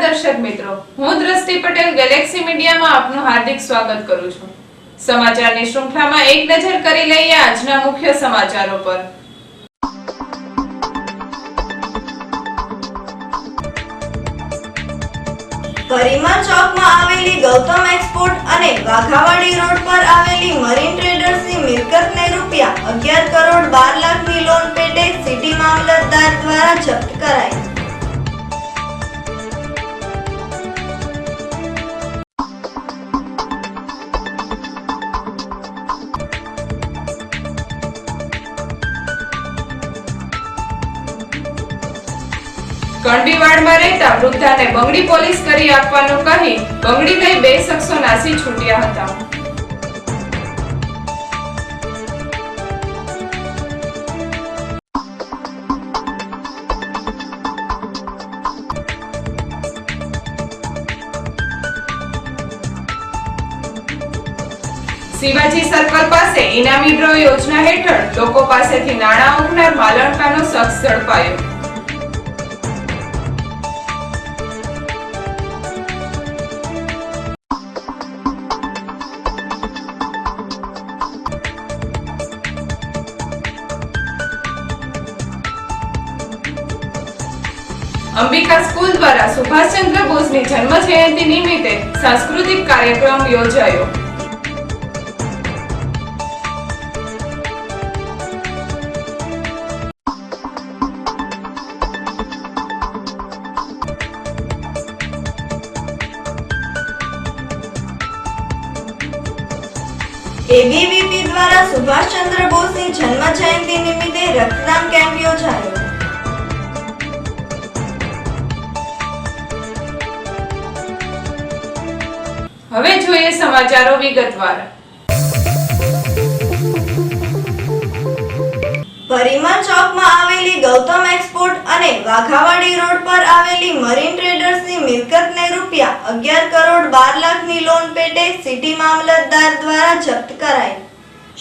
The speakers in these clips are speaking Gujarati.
દર્શક મિત્રો, હું દ્રષ્ટિ પટેલ ગેલેક્સી મીડિયામાં આપનું હાર્દિક સ્વાગત કરું છું। સમાચારની શૃંખલામાં એક નજર કરી લઈએ આજના મુખ્ય સમાચારો પર। કરીમા ચોકમાં આવેલી ગૌતમ એક્સપોર્ટ અને વાઘાવાડી રોડ પર આવેલી મરીન ટ્રેડર્સની મિલકતને રૂપિયા 11 કરોડ 12 લાખની લોન પેટે સિટી મામલતદાર દ્વારા જપ્ત કરાઈ। કંડીવાડમાં રહેતા વૃદ્ધાને બંગડી પોલીસ કરી આપવાનું કહી બંગડી લઈ બે શખ્સો નાસી છૂટ્યા હતા। શિવાજી સર્કલ પાસે ઇનામી ડ્રો યોજના હેઠળ લોકો પાસેથી નાણાં ઉઘનાર માલણકાનો શખ્સ ઝડપાયો। અંબિકા સ્કૂલ દ્વારા સુભાષચંદ્ર બોઝની જન્મ જયંતિ નિમિત્તે સાંસ્કૃતિક કાર્યક્રમ યોજાયો। એબીવીપી દ્વારા સુભાષચંદ્ર બોઝની જન્મ જયંતિ નિમિત્તે રક્તદાન કેમ્પ યોજાયો। હવે જોઈએ સમાચારો વિગતવાર। કરીમા ચોકમાં આવેલી ગૌતમ એક્સપોર્ટ અને વાઘાવાડી રોડ પર આવેલી મરીન ટ્રેડર્સની મિલકતને રૂપિયા 11 કરોડ 12 લાખની લોન પેટે સિટી મામલતદાર દ્વારા જપ્ત કરાઈ।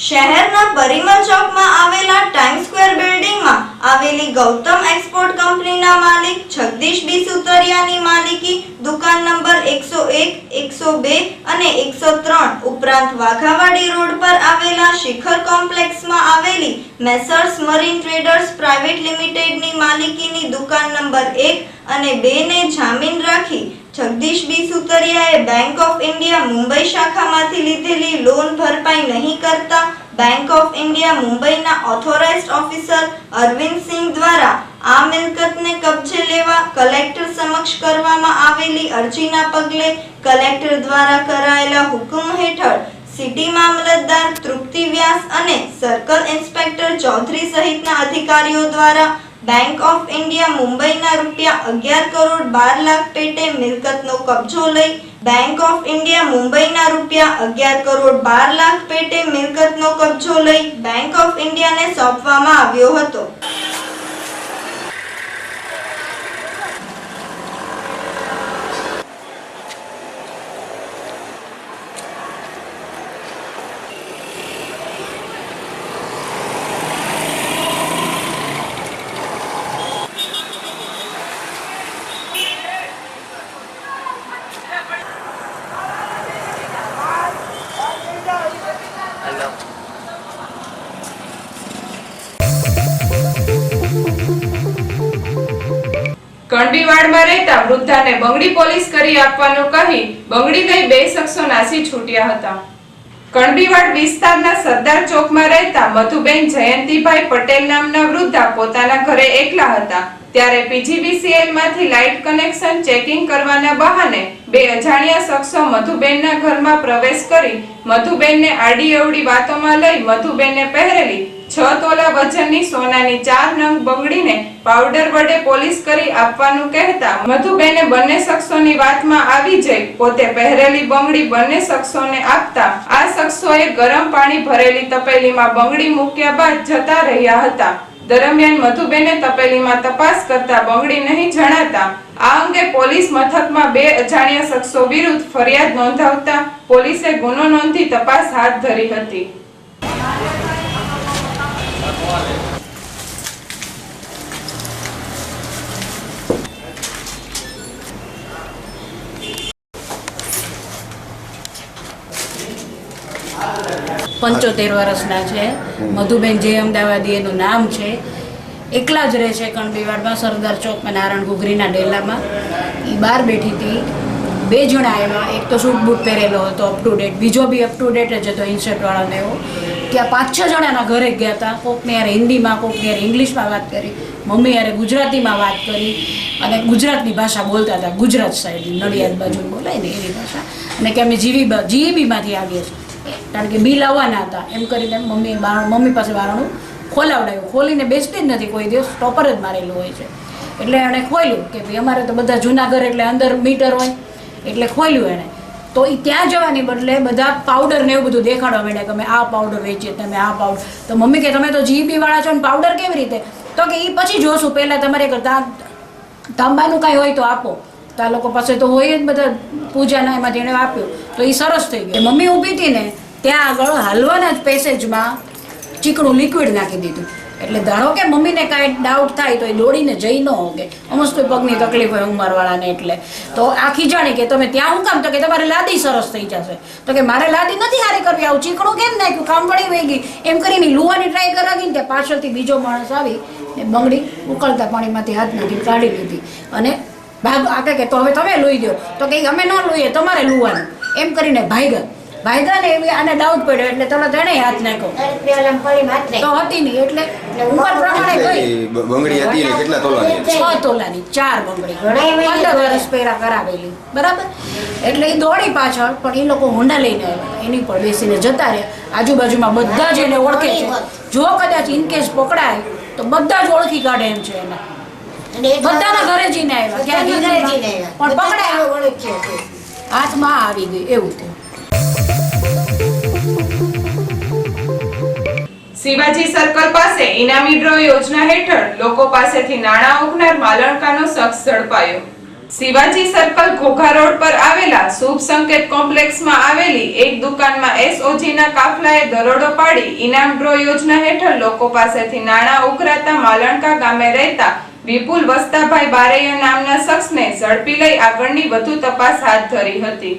શહેરના કરીમા ચોકમાં આવેલા ટાઈમ સ્ક્વેર બિલ્ડિંગમાં આવેલી ગૌતમ એક્સપોર્ટ કંપનીના માલિક જગદીશ બી સુતરિયાની માલિકી દુકાન નંબર 101, 102 અને 103 ઉપરાંત વાઘાવાડી રોડ પર આવેલા શિખર કોમ્પ્લેક્સમાં આવેલી મેસર્સ મરીન ટ્રેડર્સ પ્રાઇવેટ લિમિટેડની માલિકીની દુકાન નંબર 1 અને 2 ને જામીન રાખી જગદીશ બી સુતરિયાએ બેંક ઓફ ઇન્ડિયા મુંબઈ શાખામાંથી લીધેલી લોન ભરપાઈ નહીં કરતા બેંક ઓફ ઇન્ડિયા મુંબઈના ઓથોરાઇઝ્ડ ઓફિસર અરવિંદ સિંહ દ્વારા આ મિલકતને કબજે લેવા કલેક્ટર સમક્ષ કરવામાં આવેલી અરજીના પગલે કલેક્ટર દ્વારા કરાયેલા હુકમ હેઠળ સિટી મામલતદાર તૃપ્તિ વ્યાસ અને સર્કલ ઇન્સ્પેક્ટર ચૌધરી સહિતના અધિકારીઓ દ્વારા બેંક ઓફ ઇન્ડિયા મુંબઈના રૂપિયા 11 કરોડ 12 લાખ પેટે મિલકતનો કબજો લઈ બેંક ઓફ ઇન્ડિયા મુંબઈના રૂપિયા 11 કરોડ 12 લાખ પેટે મિલકતનો કબજો લઈ બેંક ઓફ ઇન્ડિયાને સોંપવામાં આવ્યો હતો। કંડીવાડમાં રહેતા વૃદ્ધાને બંગડી પોલીસ કરી આપવાનું કહી બંગડી લઈ બે શખ્સો નાસી છૂટ્યા હતા। કંડીવાડ વિસ્તારના સરદાર ચોકમાં રહેતા મધુબેન જયંતિભાઈ પટેલ નામના વૃદ્ધા પોતાના ઘરે એકલા હતા ત્યારે પીજીવીસીએલ માંથી લાઇટ કનેક્શન ચેકિંગ કરવાના બહાને બે અજાણ્યા શખ્સો મધુબેનના ઘરમાં પ્રવેશ કરી મધુબેનને આડી અવડી વાતોમાં લઈ મધુબેનને પહેરેલી 6 તોલા વજનની સોનાની 4 નંગ બંગડીને પાવડર વડે પોલીસ કરી આપવાનું કહેતા મધુબેને બંને શખ્સોની વાતમાં આવી જઈ પોતે પહેરેલી બંગડી બંને શખ્સોને આપતા આ શખ્સોએ ગરમ પાણી ભરેલી તપેલીમાં બંગડી મૂક્યા બાદ જતા રહ્યા હતા। દરમિયાન મધુબેને તપેલીમાં તપાસ કરતા બંગડી નહીં જણાતા આ અંગે પોલીસ મથકમાં બે અજાણ્યા શખ્સો વિરુદ્ધ ફરિયાદ નોંધાવતા પોલીસે ગુનો નોંધી તપાસ હાથ ધરી હતી। 75 વર્ષના છે. મધુબેન જે અમદાવાદી એનું નામ છે. એકલા જ રહે છે કણબીવાડમાં, સરદાર ચોકમાં, નારાયણ ઘુઘરીના ડેલામાં. એ બહાર બેઠી હતી. 2 જણા આવ્યા. એક તો સૂટ બૂટ પહેરેલો હતો અપ ટુ ડેટ, બીજો બી અપ ટુ ડેટ જ હતો ઇન્સર્ટવાળાને એવો. ત્યાં 5-6 જણાના ઘરે ગયા હતા. કોકને યાર હિન્દીમાં, કોકને યાર ઇંગ્લિશમાં વાત કરી, મમ્મી યારે ગુજરાતીમાં વાત કરી અને ગુજરાતની ભાષા બોલતા હતા. ગુજરાત સાઈડની નડિયાદ બાજુ બોલાય ને એવી ભાષા. અને કે અમે જીઈબીમાંથી આવીએ છીએ કારણ કે બિલ આવવાના હતા એમ કરીને મમ્મી પાસે બારણું ખોલાવડાવ્યું. ખોલીને બેસતી જ નથી કોઈ દિવસ, સ્ટોપર જ મારેલું હોય છે. એટલે એણે ખોલ્યું કે ભાઈ અમારે તો બધા જૂના ઘર એટલે અંદર મીટર હોય એટલે ખોલ્યું એણે. તો એ ત્યાં જવાની બદલે બધા પાવડર ને એવું બધું દેખાડવા માંડ્યા કે અમે આ પાવડર વેચીએ, તમે આ પાવડર. તો મમ્મી કે તમે તો જીઈબી વાળા છો ને પાવડર કેવી રીતે? તો કે એ પછી જોશું, પહેલાં તમારે તાંબાનું કાંઈ હોય તો આપો. તો આ લોકો પાસે તો હોય જ બધા પૂજાના, એમાંથી એણે આપ્યું. તો એ સરસ થઈ ગયું. મમ્મી ઊભી હતી ને ત્યાં આગળ હાલવાના જ પેસેજમાં ચીકણું લિક્વિડ નાખી દીધું. એટલે ધારો કે મમ્મીને કાંઈ ડાઉટ થાય તો એ દોડીને જઈ ન હોગે. અમસ્ત પગની તકલીફ હોય ઉંમરવાળાને, એટલે તો આખી જાણી કે તમે ત્યાં હું કામ? તો કે તમારે લાદી સરસ થઈ જશે. તો કે મારે લાદી નથી હારી કરવી, આવું ચીકણું કેમ નાખ્યું, કામવાળી વહી ગઈ એમ કરીને લુવાની ટ્રાય કરાવી ને પાછળથી બીજો માણસ આવી ને બંગડી ઉકળતા પાણીમાંથી હાથ નાખીને કાઢી લીધી અને ભાગ આકે કે તો હવે તમે લોહી દો. તો કે અમે ન લોહીએ, તમારે લુવાનું એમ કરીને ભાઈગા ને એવી આને ડાઉટ પડ્યો એટલે તરત એને હાથ નાખ્યો. તો હતી નહીં એટલે ઉંમર પ્રમાણે ગઈ. બંગડી હતી ને કેટલા તોલાની? 6 તોલાની 4 બંગડી 15 વર્ષ પહેલા કરાવેલી, બરાબર. એટલે એ દોડી પાછળ, પણ એ લોકો હોન્ડા લઈને આવ્યા, એની પર બેસીને જતા રહ્યા. આજુબાજુમાં બધા જ એને ઓળખે છે. જો કદાચ ઇનકેસ પકડાય તો બધા જ ઓળખી કાઢે એમ છે એને. બધાના ઘરે જઈને આવ્યા, પણ પકડાય હાથમાં આવી ગઈ એવું થયું. શિવાજી સર્કલ પાસે ઇનામી ડ્રો યોજના હેઠળ લોકો પાસેથી નાણાં ઉઘનાર માલણકાનો શખ્સ ઝડપાયો. શિવાજી સર્કલ ઘોઘા રોડ પર આવેલા શુભ સંકેત કોમ્પ્લેક્સમાં આવેલી એક દુકાનમાં એસઓજીના કાફલાએ દરોડો પાડી ઇનામ ડ્રો યોજના હેઠળ લોકો પાસેથી નાણાં ઉઘરાતા માલણકા ગામે રહેતા વિપુલ વસ્તાભાઈ બારૈયા નામના શખ્સને ઝડપી લઈ આગળની વધુ તપાસ હાથ ધરી હતી.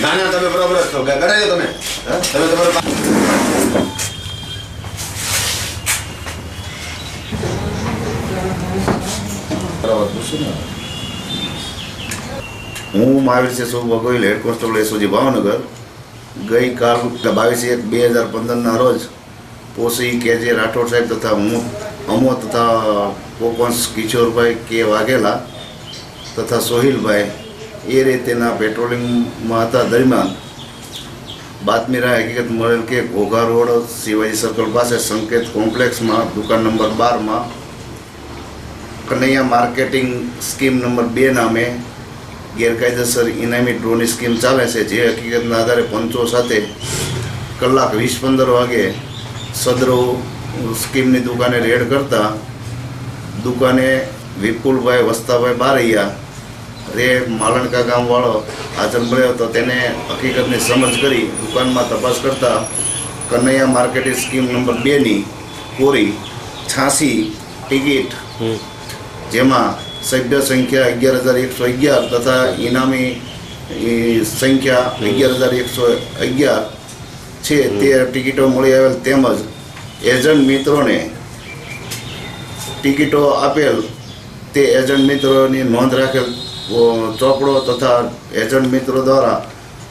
ના ના તમે બરોબર જ છો, કરાવી દો તમે. તમે તમારો હું Mahavirsinh Gohil, head constable SOG Bhavnagar. ગઈકાલ 22/1/2015 રોજ પોસી કેજે રાઠોડ સાહેબ તથા અમો તથા પોપંશ કિશોરભાઈ કે વાઘેલા તથા સોહિલભાઈ એ રીતેના પેટ્રોલિંગમાં હતા. દરમિયાન બાતમી રાહ હકીકત મળેલ કે ઘોઘા રોડ શિવાજી સર્કલ પાસે સંકેત કોમ્પ્લેક્સમાં દુકાન નંબર 12માં કનૈયા માર્કેટિંગ સ્કીમ નંબર 2 નામે ગેરકાયદેસર ઇનામી ડ્રોની સ્કીમ ચાલે છે. જે હકીકતના આધારે પંચો સાથે કલાક 20-15 વાગે સદરો સ્કીમની દુકાને રેડ કરતા દુકાને વિપુલભાઈ વસ્તાભાઈ બારૈયા રે માલણકા ગામવાળો હાજર મળ્યો હતો. તેને હકીકતની સમજ કરી દુકાનમાં તપાસ કરતા કનૈયા માર્કેટિંગ સ્કીમ નંબર 2ની કોરી 86 ટિકિટ, જેમાં સભ્ય સંખ્યા 11,111 તથા ઇનામી સંખ્યા 11,111 છે તે ટિકિટો મળી આવેલ, તેમજ એજન્ટ મિત્રોને ટિકિટો આપેલ તે એજન્ટ મિત્રોની નોંધ રાખેલ ચોપડો તથા એજન્ટ મિત્રો દ્વારા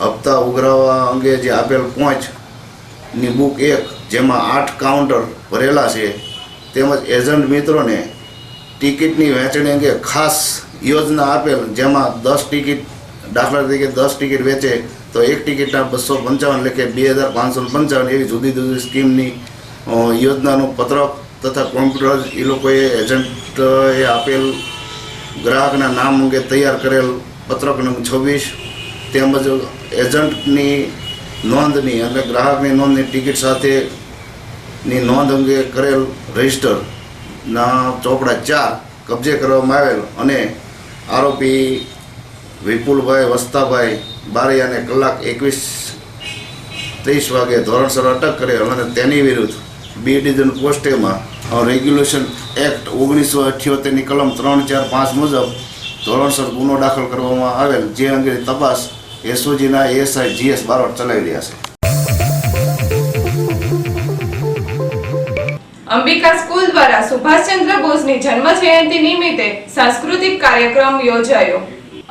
હપ્તા ઉઘરાવવા અંગે જે આપેલ પહોંચની બુક 1, જેમાં 8 કાઉન્ટર ભરેલા છે, તેમજ એજન્ટ મિત્રોને ટિકિટની વહેંચણી અંગે ખાસ યોજના આપેલ, જેમાં 10 ટિકિટ, દાખલા તરીકે 10 ટિકિટ વેચે તો એક ટિકિટના 255 એટલે કે 2,555 એવી જુદી જુદી સ્કીમની યોજનાનું પત્રક તથા કોમ્પ્યુટર એ લોકોએ એજન્ટે આપેલ ગ્રાહકના નામ અંગે તૈયાર કરેલ પત્રક નંબર 26, તેમજ એજન્ટની નોંધની એટલે ગ્રાહકની નોંધની ટિકિટ સાથેની નોંધ અંગે કરેલ રજિસ્ટરના ચોપડા 4 કબજે કરવામાં આવેલ અને આરોપી વિપુલભાઈ વસ્તાભાઈ બારૈયાને કલાક 21:30 વાગે ધોરણસર અટક કરેલ અને તેની વિરુદ્ધ B ડિવિઝન પોસ્ટેમાં રેગ્યુલેશન એક્ટ 1978ની કલમ 3, 4, 5 મુજબ ધોરણસર ગુનો દાખલ કરવામાં આવેલ, જે અંગેની તપાસ એસઓજીના એએસઆઈ GS બારોટ ચલાવી રહ્યા છે. અંબિકા સ્કૂલ દ્વારા સુભાષચંદ્ર બોઝની જન્મ જયંતિ નિમિત્તે સાંસ્કૃતિક કાર્યક્રમ યોજાયો.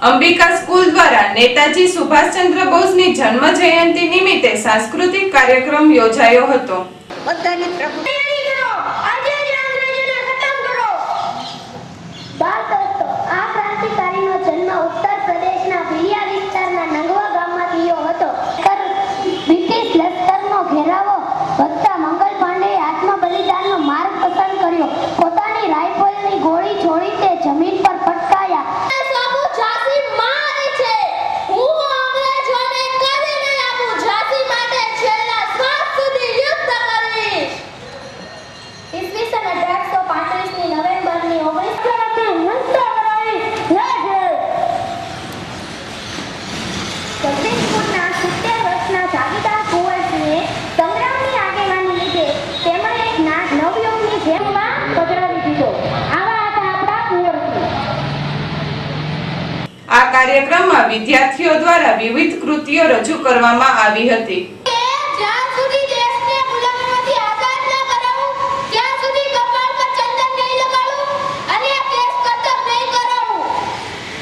અંબિકા સ્કૂલ દ્વારા નેતાજી સુભાષચંદ્ર બોઝની જન્મ જયંતિ નિમિત્તે સાંસ્કૃતિક કાર્યક્રમ યોજાયો હતો. આ ક્રાંતિકારીનો જન્મ ઉત્તર પ્રદેશના ભિલિયા વિસ્તારના નંગવા ગામમાં થયો હતો. બ્રિટિશ લશ્કરનો ઘેરાવો વધતા મંગલ પાંડેએ આત્મબલિદાનનો માર્ગ પસંદ કર્યો. પોતાની રાઇફલની ગોળી છોડી તે જમીન પર પટકાયા. ઈસવીસન 1835ની નવેમ્બરની 19 70 વર્ષના જાગીરદાર કુંવરસિંહે સંગ્રામની આગેવાની લીધે તેમણે એક નવયુગની જેમમાં પધરાવી દીધો. આવા હતા આપણા કુંવરસિંહ. આ કાર્યક્રમમાં વિદ્યાર્થીઓ દ્વારા વિવિધ કૃતિઓ રજૂ કરવામાં આવી હતી. જ્યાં સુધી દેશને ગુલામીમાંથી આઝાદ ન કરાવું ત્યાં સુધી કપાળ પર ચંદન નહીં લગાડું અને કેસ કરતબ નહીં કરાવું.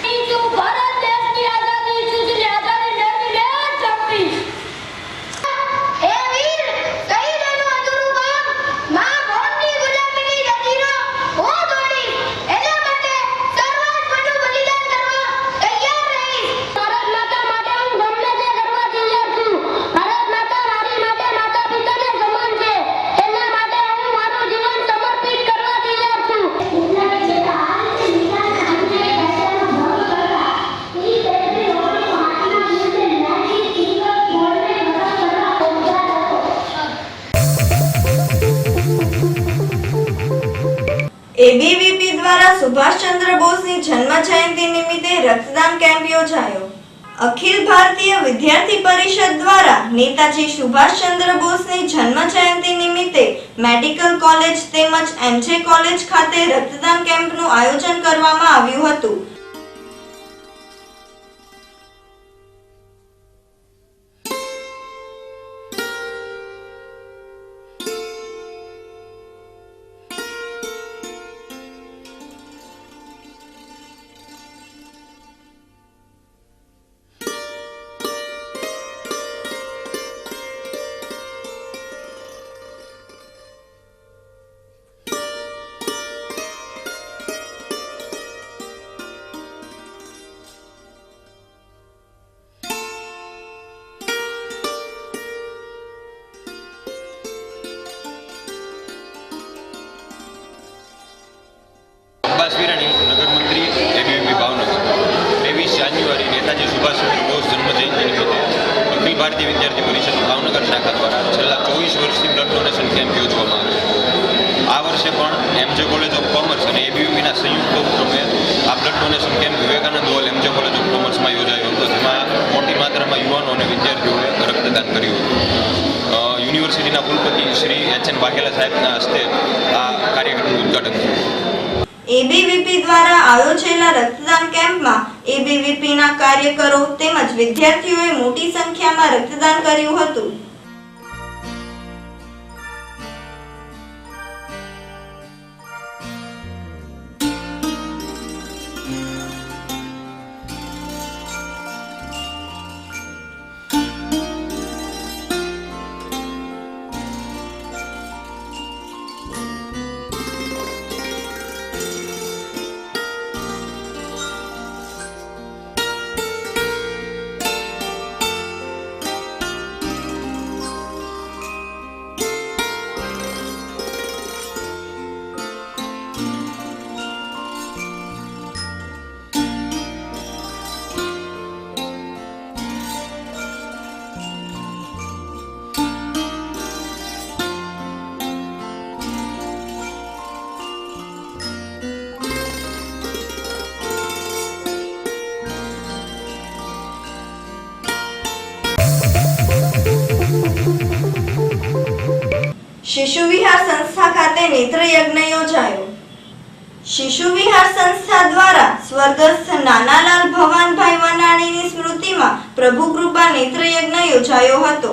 બીજું ભારત દેશની આઝાદી ચૂંટણી આઝાદી મેળવી લે જંપી. હે વીર, શહીદોનું અધૂરું કામ માં ભોરની ગુલામીની જંજીરો હું તોડીશ. એના માટે સર્વસ્વનું બલિદાન કરવા તૈયાર રહીશ. ભારત માતા માટે હું ગમે તે કરવા તૈયાર છું. ભારત માતા મારી માટે માતા પિતાને સમાન છે. એના માટે હું મારું જીવન સમર્પિત કરવા તૈયાર છું. એબીવીપી દ્વારા સુભાષચંદ્ર બોઝની જન્મ જયંતિ નિમિત્તે રક્તદાન કેમ્પ યોજાયો. અખિલ ભારતીય વિદ્યાર્થી પરિષદ દ્વારા નેતાજી સુભાષચંદ્ર બોઝની જન્મ જયંતિ નિમિત્તે મેડિકલ કોલેજ તેમજ એમજે કોલેજ ખાતે રક્તદાન કેમ્પનું આયોજન કરવામાં આવ્યું હતું. અબ્બાસ વિરાણી, નગર મંત્રી, એબીવીપી ભાવનગર. 23 જાન્યુઆરી નેતાજી સુભાષચંદ્ર બોઝ જન્મ જયંતિ નિમિત્તે અખિલ ભારતીય વિદ્યાર્થી પરિષદ ભાવનગર શાખા દ્વારા છેલ્લા 24 વર્ષથી બ્લડ ડોનેશન કેમ્પ યોજવામાં આવે છે. આ વર્ષે પણ એમજે કોલેજ ઓફ કોમર્સ અને એબીવીપીના સંયુક્ત ઉપક્રમે આ blood donation camp Vivekananda hall MJ college of કોમર્સમાં યોજાયો હતો, જેમાં મોટી માત્રામાં યુવાનો અને વિદ્યાર્થીઓએ રક્તદાન કર્યું હતું. યુનિવર્સિટીના કુલપતિ શ્રી HN વાઘેલા સાહેબના હસ્તે આ કાર્યક્રમનું ઉદ્ઘાટન થયું. એબીવીપી દ્વારા આયોજેલા રક્તદાન કેમ્પમાં એબીવીપીના કાર્યકરો તેમજ વિદ્યાર્થીઓએ મોટી સંખ્યામાં રક્તદાન કર્યું હતું. શિશુ વિહાર સંસ્થા ખાતે નેત્ર યજ્ઞ યોજાયો. શિશુ વિહાર સંસ્થા દ્વારા સ્વર્ગસ્થ નાનાલાલ ભવાનભાઈ વનાણીની સ્મૃતિમાં પ્રભુ કૃપા નેત્રયજ્ઞ યોજાયો હતો.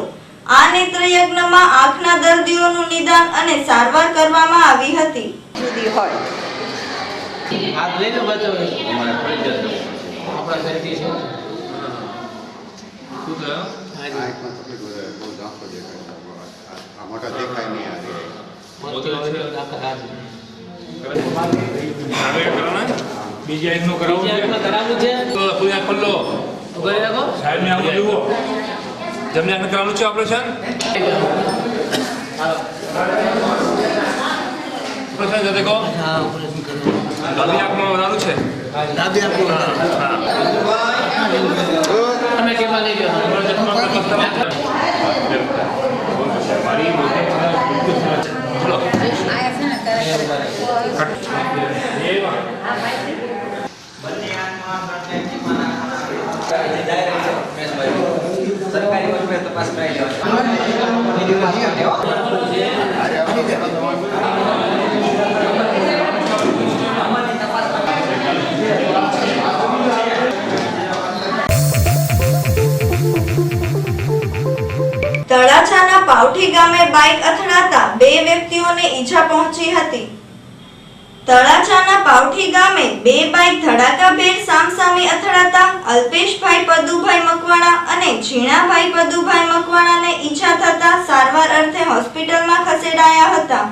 આ નેત્રયજ્ઞમાં આંખના દર્દીઓનું નિદાન અને સારવાર કરવામાં આવી હતી. બીજી આંખનું કરાવવું છે તો કોઈ આંખ ખોલો સાહેબ ને આમ જુઓ જમને આંખ કરાવવાનું છે ઓપરેશન ઓપરેશન દેખો દાદી આંખમાં વધારું છે દાદી આંખમાં તમે કેમાં લઈ ગયો સરકારી હોસ્પિટલ તપાસ કરાવી તળાજાના પાવઠી ગામે બાઇક અથડાતા 2 વ્યક્તિઓને ઈજા પહોંચી હતી. તળાજાના પાવઠી ગામે 2 બાઇક ધડાકાભેર સામસામે અથડાતા અલ્પેશભાઈ પદુભાઈ મકવાણા અને ઝીણાભાઈ પદુભાઈ મકવાણાને ઈજા થતા સારવાર અર્થે હોસ્પિટલમાં ખસેડાયા હતા.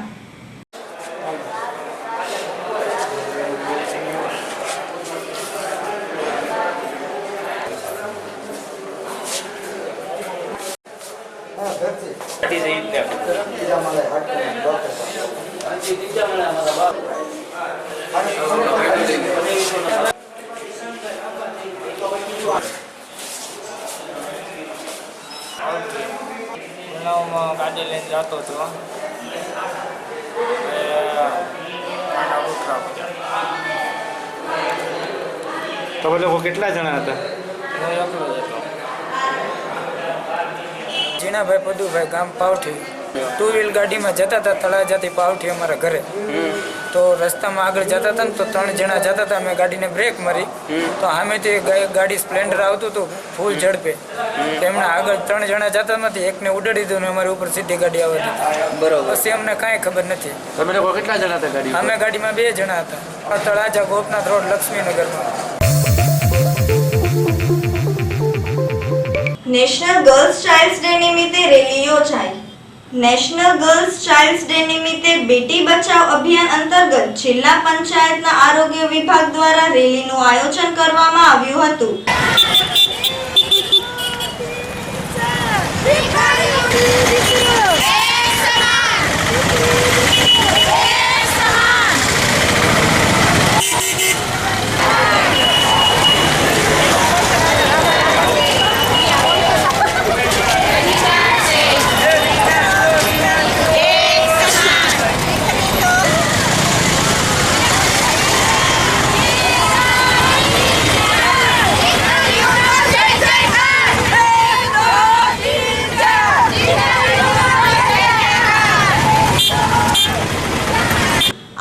ગાડી લઈને જતો હતો તમે લોકો કેટલા જણા હતા? હું એકલો જ હતો. જીણાભાઈ પદુભાઈ ગામ પાવઠી 2 વ્હીલ ગાડીમાં જતા હતા તળાજાથી પાવઠી અમારા ઘરે. તો રસ્તામાં આગળ જતા હતા ને તો 3 જણા જતા હતા. મેં ગાડીને બ્રેક મારી તો સામેથી ગાડી સ્પ્લેન્ડર આવતું હતું ફૂલ ઝડપે. એમને આગળ 3 જણા જતા નથી, એકને ઉડાડી દીધું ને અમારી ઉપર સીધી ગાડી આવતી હતી. બરોબર. પછી અમને કાંઈ ખબર નથી. તમે લોકો કેટલા જણા હતા ગાડી? અમે ગાડીમાં 2 જણા હતા. તળાજા ગોપનાથ રોડ લક્ષ્મીનગરમાં. નેશનલ ગર્લ્સ ચાઇલ્ડ્સ ડે નિમિત્તે રેલી યોજાઈ. નેશનલ ગર્લ્સ ચાઇલ્ડ્સ ડે નિમિત્તે બેટી બચાવ અભિયાન અંતર્ગત જિલ્લા પંચાયતના આરોગ્ય વિભાગ દ્વારા રેલીનું આયોજન કરવામાં આવ્યું હતું.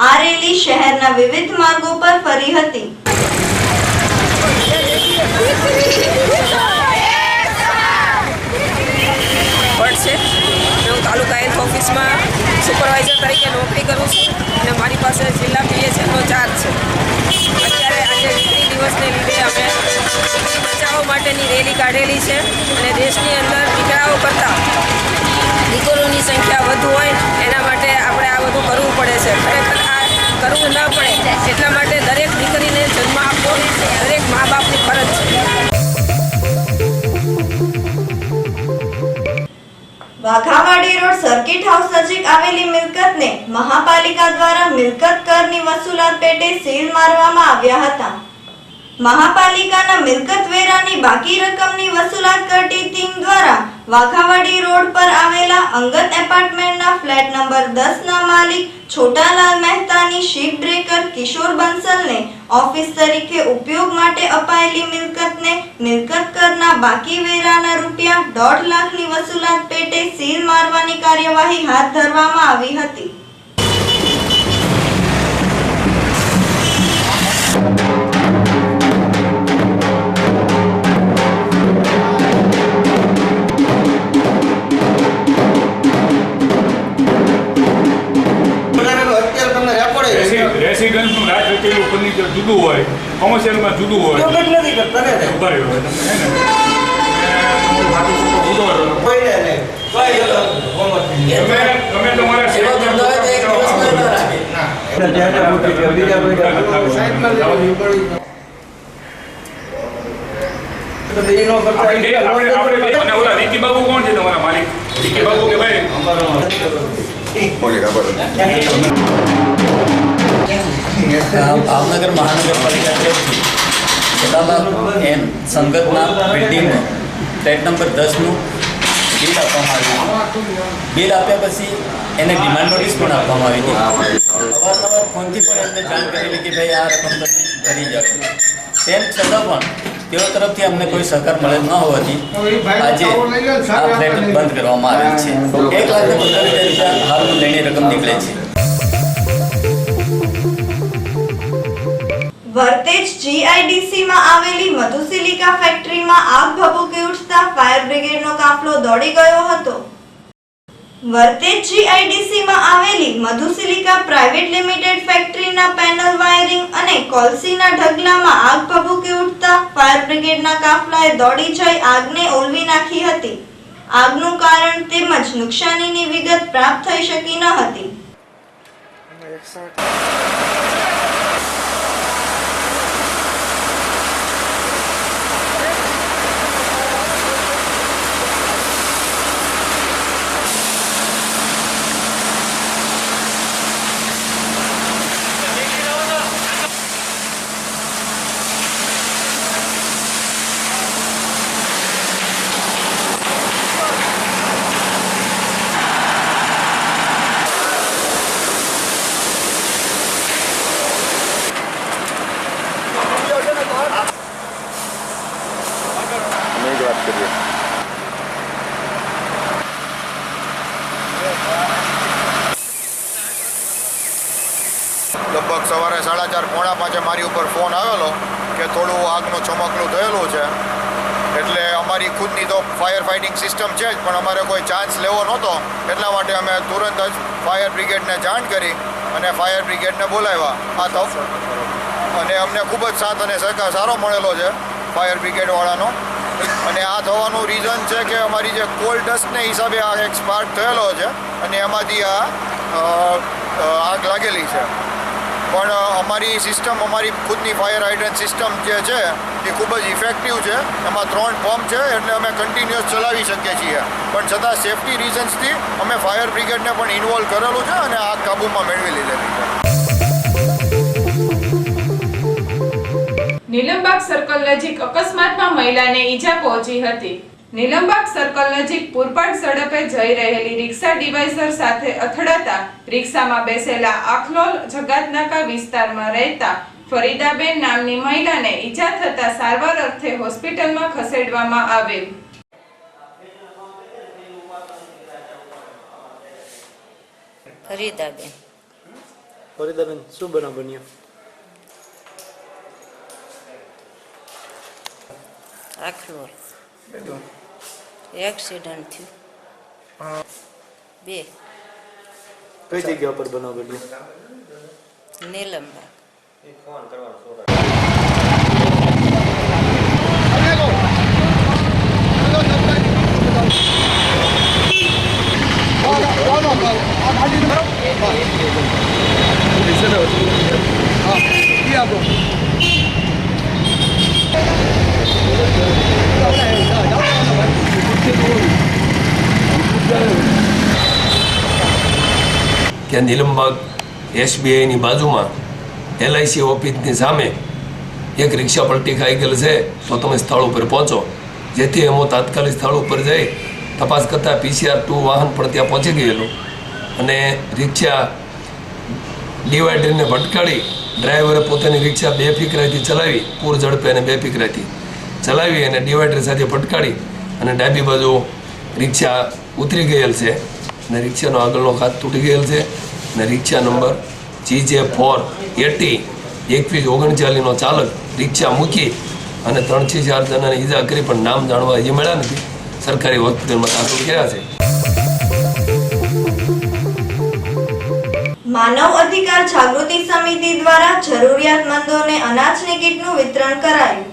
આ રેલી શહેરના વિવિધ માર્ગો પર ફરી હતી. હું તાલુકા હેલ્થ ઓફિસમાં સુપરવાઇઝર તરીકે નોકરી કરું છું અને મારી પાસે જિલ્લા PHનો ચાર્જ છે. અત્યારે આજે દીકરી દિવસને લીધે અમે દીકરી બચાવો માટેની રેલી કાઢેલી છે અને દેશની અંદર દીકરાઓ કરતાં દીકરીઓની સંખ્યા વધુ હોય એના માટે આપણે આ બધું કરવું પડે છે. ખરેખર આ કરવું ન પડે એટલા માટે દરેક દીકરીને જન્મ આપવો દરેક મા બાપની ફરજ છે. વાઘાવાડી રોડ સર્કિટ હાઉસ નજીક આવેલી મિલકતને મહાપાલિકા દ્વારા મિલકત કરની વસૂલાત પેટે સીલ મારવામાં આવ્યા હતા. મહાપાલિકાના મિલકત વેરાની બાકી રકમની વસૂલાત કરતી ટીમ દ્વારા વાઘાવાડી રોડ પર આવેલા અંગત એપાર્ટમેન્ટના ફ્લેટ નંબર 10 ના માલિક છોટાલાલ મહેતાની શીપ બ્રેકર કિશોર બંસલને ઓફિસ તરીકે ઉપયોગ માટે અપાયેલી મિલકતને મિલકત કરના બાકી વેરાના રૂપિયા 1.5 લાખની વસૂલાત પેટે સીલ મારવાની કાર્યવાહી હાથ ધરવામાં આવી હતી. જુદું હોય, કોમર્શિયલમાં જુદું હોય. યોગટ નથી કરતા ને ઉભા રહ્યો હોય તમે, હે ને? તમારું ખાતું ખોટું જુદો હોય. કોઈને નહીં કોઈ તમે તમારા એવો ધંધો હોય તો એક દિવસમાં ન રાખે અને ઓલા વિકી બાબુ કોણ છે તમારા માલિક? વિકી બાબુ કે ભાઈ કોને ખબર ભાવનગર મહાનગરપાલિકા તરફથી સદાબા એમ સંગતના બિલ્ડિંગનું ફ્લેટ નંબર 10નું બિલ આપવામાં આવ્યું. બિલ આપ્યા પછી એને ડિમાન્ડ નોટિસ પણ આપવામાં આવી હતી. અવારનવાર ફોનથી પણ એમને જાણ કરેલી કે ભાઈ આ રકમ તમે ભરી જાઓ. તેમ છતાં પણ તેઓ તરફથી અમને કોઈ સહકાર મળેલ ન હોવાથી આજે આ ફ્લેટ બંધ કરવામાં આવેલ છે. 1,15,000 રૂપિયા હાલનું લેણી રકમ નીકળે છે. વર્તેજ જીઆઈડીસી માં આવેલી મધુસિલિકા ફેક્ટરીમાં આગ ભભૂકી ઉઠતા ફાયર બ્રિગેડનો કાફલો દોડી ગયો હતો. વર્તેજ જીઆઈડીસી માં આવેલી મધુસિલિકા પ્રાઇવેટ લિમિટેડ ફેક્ટરીના પેનલ વાયરિંગ અને કોલસીના ઢગલામાં આગ ભભૂકી ઉઠતા ફાયર બ્રિગેડના કાફલાએ દોડી જઈ આગને ઓલવી નાખી હતી. આગનું કારણ તેમજ નુકસાનીની વિગત પ્રાપ્ત થઈ શકી ન હતી. લગભગ સવારે 4:30 પોણા 5 મારી ઉપર ફોન આવેલો કે થોડું આગનું ચમકલું થયેલું છે. એટલે અમારી ખુદની તો ફાયર ફાઇટિંગ સિસ્ટમ છે જ, પણ અમારે કોઈ ચાન્સ લેવો નહોતો. એટલા માટે અમે તુરંત જ ફાયર બ્રિગેડને જાણ કરી અને ફાયર બ્રિગેડને બોલાવ્યા. અને અમને ખૂબ જ સાથ અને સહકાર સારો મળેલો છે ફાયર બ્રિગેડવાળાનો. અને આ થવાનું રીઝન છે કે અમારી જે કોલ ડસ્ટને હિસાબે આ એક સ્પાર્ક થયેલો છે અને એમાંથી આગ લાગેલી છે. પણ અમારી સિસ્ટમ, અમારી ખુદની ફાયર હાઇડ્રન્ટ સિસ્ટમ જે છે એ ખૂબ જ ઇફેક્ટિવ છે. એમાં 3 પંપ છે એટલે અમે કન્ટિન્યુઅસ ચલાવી શકીએ છીએ. પણ છતાં સેફટી રીઝન્સથી અમે ફાયર બ્રિગેડને પણ ઇન્વોલ્વ કરેલું છે અને આગ કાબૂમાં મેળવી લીધેલી છે. નીલમબાગ સર્કલ નજીક અકસ્માતમાં મહિલાને ઈજા પહોંચી હતી. નીલમબાગ સર્કલ નજીક પૂરપાટ ઝડપે જઈ રહેલી રિક્ષા ડિવાઈસર સાથે અથડાતા રિક્ષામાં બેસેલા આખલોલ જગાતનાકા વિસ્તારમાં રહેતા ફરીદાબેન નામની મહિલાને ઈજા થતા સારવાર અર્થે હોસ્પિટલમાં ખસેડવામાં આવેલ. ફરીદાબેન શું બનાવ બન્યો? આખલોલ એક્સિડન્ટ થયું. 2 કઈ જગ્યા પર બનાવ બન્યો? નીલમબાગ. કે નીલમબાગ SBIની બાજુમાં LIC ઓફિસની સામે એક રિક્ષા પલટી ખાઈ ગયેલ છે. તો તમે સ્થળ ઉપર પહોંચો, જેથી અમો તાત્કાલિક સ્થળ ઉપર જઈ તપાસ કરતાં PCR-2 વાહન પણ ત્યાં પહોંચી ગયેલું અને રિક્ષા ડિવાઈડરને ભટકાડી ડ્રાઈવરે પોતાની રિક્ષા બેફિકરાઈથી ચલાવી, પૂર ઝડપે અને બેફિકરાઈથી ચલાવી અને ડિવાઈડર સાથે ભટકાડી અને ડાબી બાજુ રિક્ષા ઉતરી ગયેલ છે અને રિક્ષાનો આગળનો કાચ તૂટી ગયેલ છે અને રિક્ષા નંબર GJ480-2139નો ચાલક રિક્ષા મૂકી અને 3 થી 4 જણાને ઈજા કરી, પણ નામ જાણવા હજી મળ્યા નથી. સરકારી હોસ્પિટલમાં દાખલ કર્યા છે. માનવ અધિકાર જાગૃતિ સમિતિ દ્વારા જરૂરિયાતમંદોને અનાજની કીટનું વિતરણ કરાયું.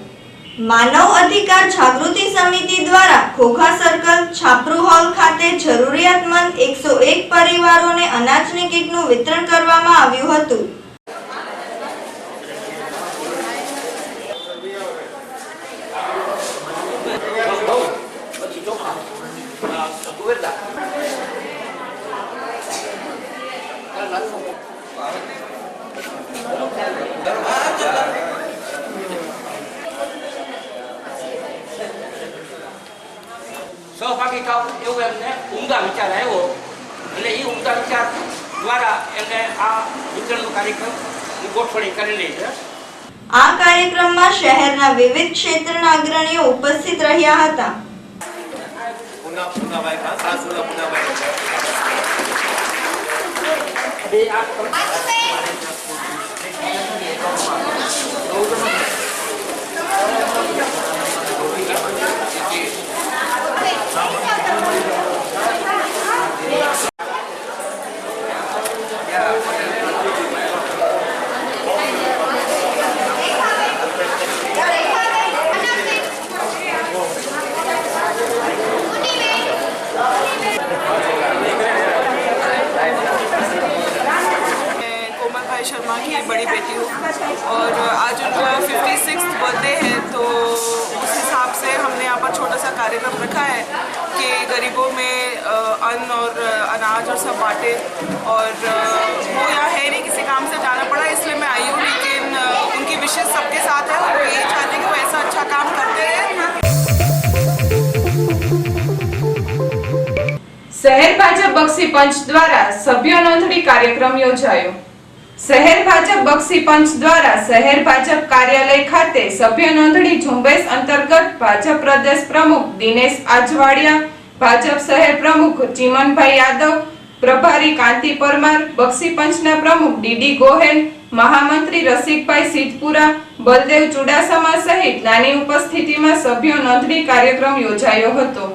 માનવ અધિકાર જાગૃતિ સમિતિ દ્વારા ખોખા સર્કલ છાપરુ હોલ ખાતે જરૂરિયાતમંદ 101 પરિવારોને અનાજની કીટનું વિતરણ કરવામાં આવ્યું હતું. સહભાગી થાવ એવું એમને ઉમદા વિચાર આવ્યો એટલે એ ઉમદા વિચાર દ્વારા એમને આ વિતરણનો કાર્યક્રમ ગોઠવણી કરેલી છે. આ કાર્યક્રમમાં શહેરના વિવિધ ક્ષેત્રના અગ્રણીઓ ઉપસ્થિત રહ્યા હતા. शर्मा की बड़ी बेटी हूँ और आज उनका 56th बर्थडे है, तो उस हिसाब से हमने यहाँ पर छोटा सा कार्यक्रम रखा है कि गरीबों में अन्न और अनाज और सब बांटे. और वो यहाँ है नहीं, किसी काम से जाना पड़ा इसलिए मैं आई हूँ, लेकिन उनकी विशेष सबके साथ है और ये चाहते हैं कि वो ऐसा अच्छा काम करते हैं. શહેર ભાજપ બક્ષી પંચ દ્વારા સભ્ય નોંધણી કાર્યક્રમ યોજાયો. શહેર ભાજપ બક્ષી પંચ દ્વારા શહેર ભાજપ કાર્યાલય ખાતે સભ્ય નોંધણી ઝુંબેશ અંતર્ગત ભાજપ પ્રદેશ પ્રમુખ દિનેશ આજવાડિયા, ભાજપ શહેર પ્રમુખ ચીમનભાઈ યાદવ, પ્રભારી કાંતિ પરમાર, બક્ષી પંચના પ્રમુખ ડીડી ગોહેલ, મહામંત્રી રસિકભાઈ સિદ્ધપુરા, બલદેવ ચુડાસમા સહિત નાની ઉપસ્થિતિમાં સભ્ય નોંધણી કાર્યક્રમ યોજાયો હતો.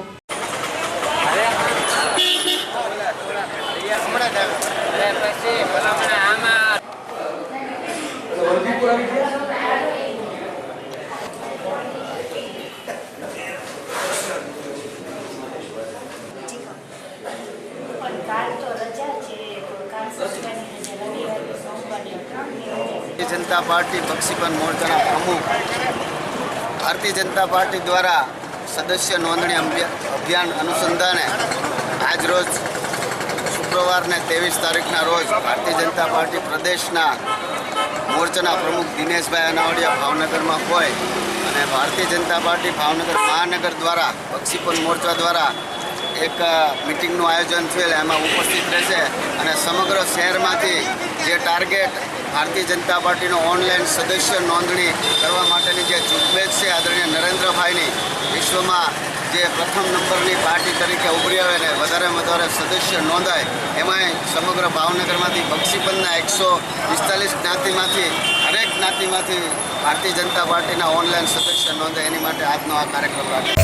ભારતીય જનતા પાર્ટી બક્ષીપંચ મોરચાના પ્રમુખ ભારતીય જનતા પાર્ટી દ્વારા સદસ્ય નોંધણી અભિયાન અનુસંધાને આજ રોજ શુક્રવારને 23 તારીખના રોજ ભારતીય જનતા પાર્ટી પ્રદેશના મોરચાના પ્રમુખ દિનેશભાઈ અનાવડિયા ભાવનગરમાં હોય અને ભારતીય જનતા પાર્ટી ભાવનગર મહાનગર દ્વારા બક્ષીપંચ મોરચા દ્વારા એક મિટિંગનું આયોજન થયેલ, એમાં ઉપસ્થિત રહેશે અને સમગ્ર શહેરમાંથી જે ટાર્ગેટ ભારતીય જનતા પાર્ટીનો ઓનલાઈન સદસ્ય નોંધણી કરવા માટેની જે ઝુંબેશ છે આદરણીય નરેન્દ્રભાઈની, વિશ્વમાં જે પ્રથમ નંબરની પાર્ટી તરીકે ઉભરી આવે ને વધારેમાં વધારે સદસ્ય નોંધાય, એમાંય સમગ્ર ભાવનગરમાંથી બક્ષીપંચના 145 જ્ઞાતિમાંથી દરેક જ્ઞાતિમાંથી ભારતીય જનતા પાર્ટીના ઓનલાઈન સદસ્ય નોંધાય એની માટે આજનો આ કાર્યક્રમ રાખ્યો.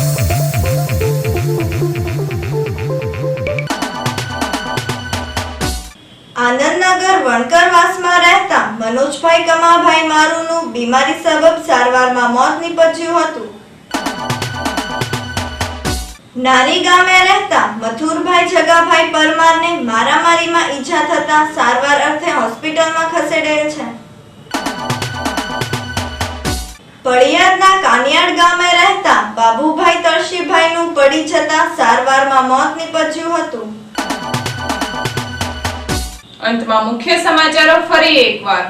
આનંદનગર વણકરવાસમાં રહેતા મનોજભાઈ કમાભાઈ મારુનું બીમારી સબબ સારવારમાં મોત નીપજ્યું હતું. નારી ગામે રહેતા મથુરભાઈ જગાભાઈ પરમારને મારામારીમાં ઈજા થતા સારવાર અર્થે હોસ્પિટલમાં ખસેડેલ છે. પડિયાદના કાનિયાડ ગામે રહેતા બાબુભાઈ તળશીભાઈનું પડી જતા સારવારમાં મોત નીપજ્યું હતું. અંતમાં મુખ્ય સમાચારો ફરી એકવાર.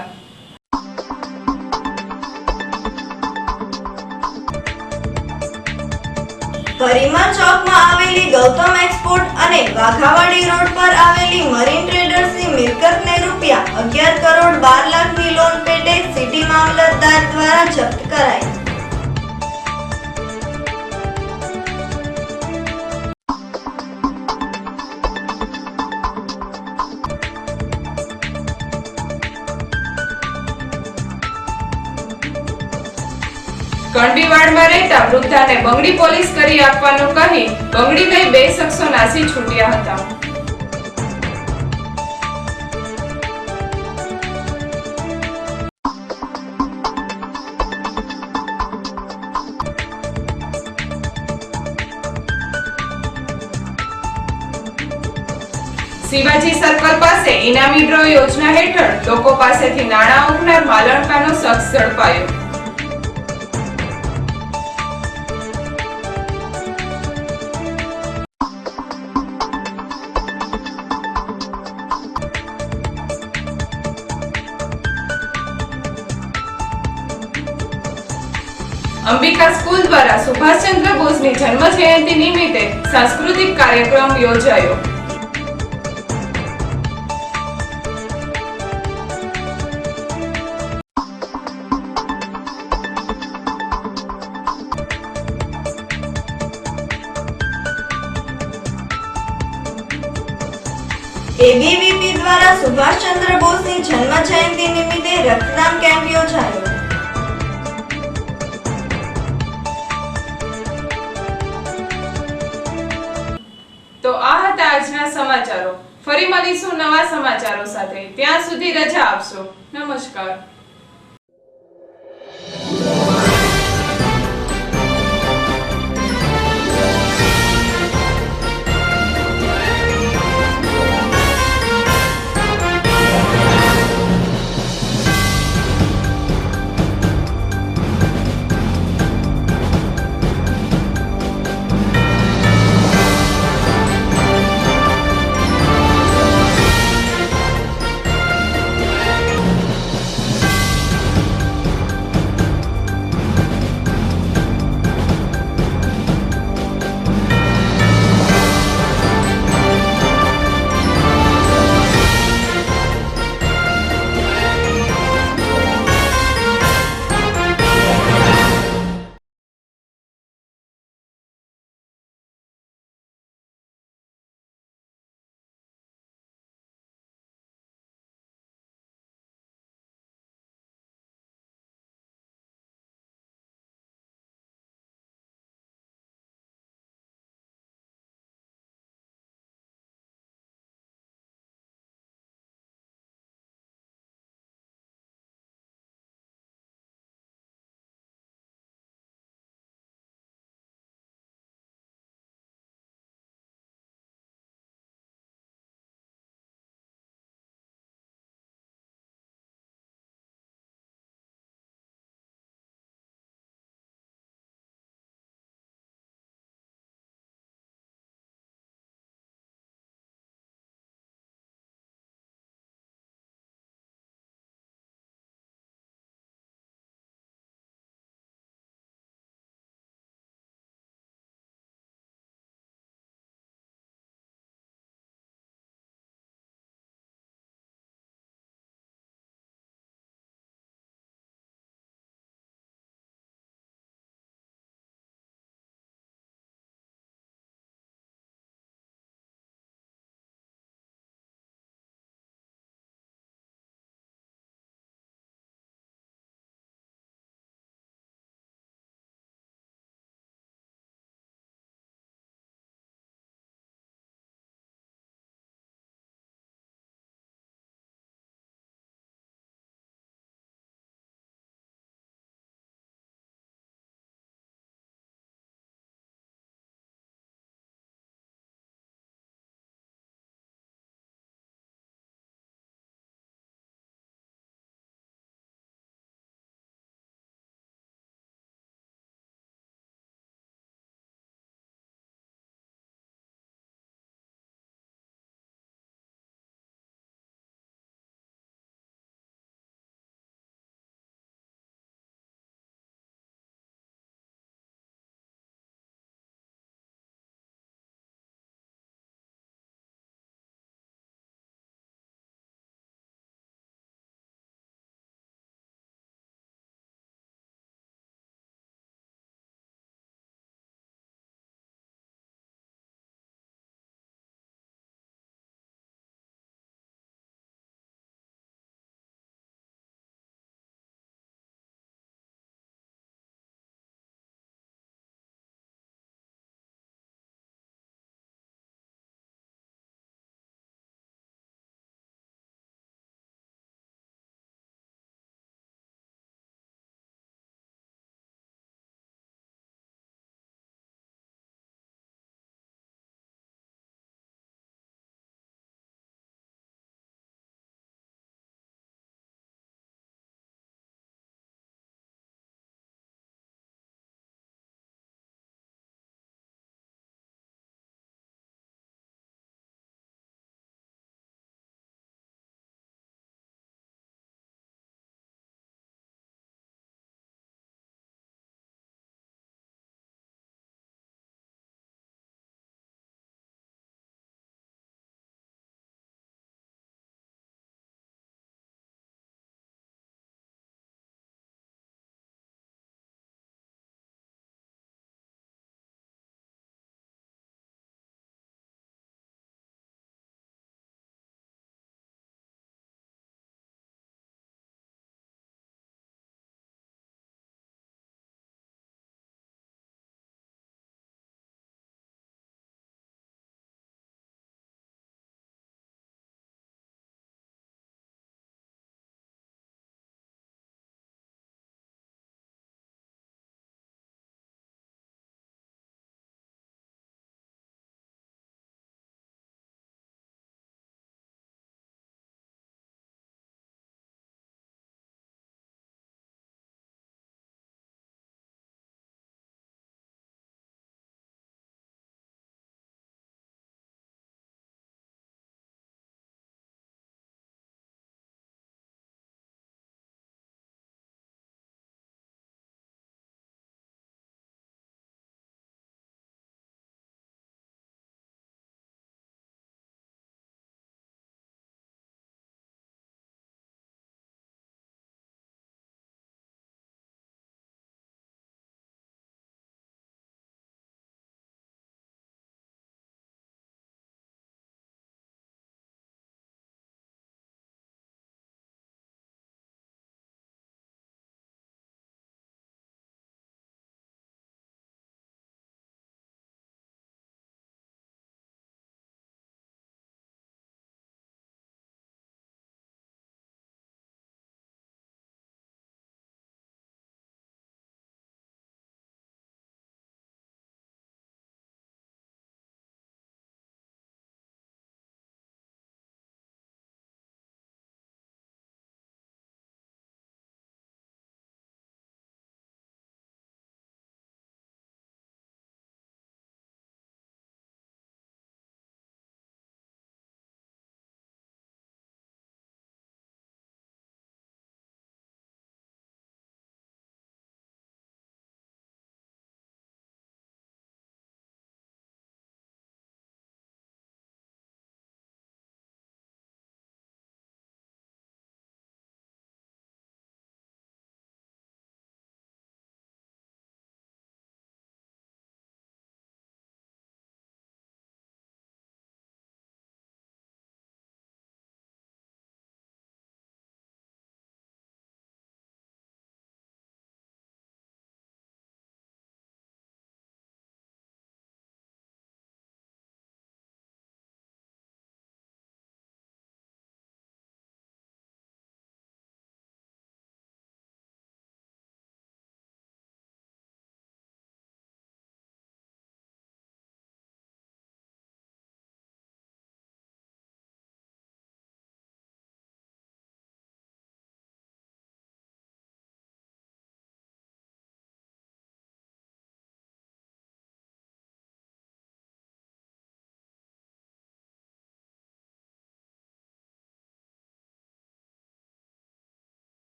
પરિમા ચોકમાં આવેલી ગૌતમ એક્સપોર્ટ અને વાઘાવાડી રોડ પર આવેલી મરીન ટ્રેડર્સની મિલકતને રૂપિયા 11 કરોડ 12 લાખની લોન પેટે સિટી મામલતદાર દ્વારા જપ્ત કરાઈ. કંડીવાડમાં રહેતા વૃદ્ધાને બંગડી પોલીસ કરી આપવાનું કહી બંગડી લઈ 2 શખ્સો નાસી છૂટ્યા હતા. શિવાજી સર્કલ પાસે ઇનામી ડ્રો યોજના હેઠળ લોકો પાસેથી નાણાં ઉઘનાર માલણકાનો શખ્સ ઝડપાયો. અંબિકા સ્કૂલ દ્વારા સુભાષચંદ્ર બોઝની જન્મ જયંતિ નિમિત્તે સાંસ્કૃતિક કાર્યક્રમ યોજાયો. એબીવીપી દ્વારા સુભાષચંદ્ર બોઝની જન્મ જયંતિ નિમિત્તે રક્તદાન કેમ્પ યોજાયો. તો આ હતા આજના સમાચારો. ફરી મળીશું નવા સમાચારો સાથે. ત્યાં સુધી રજા આપશો. નમસ્કાર.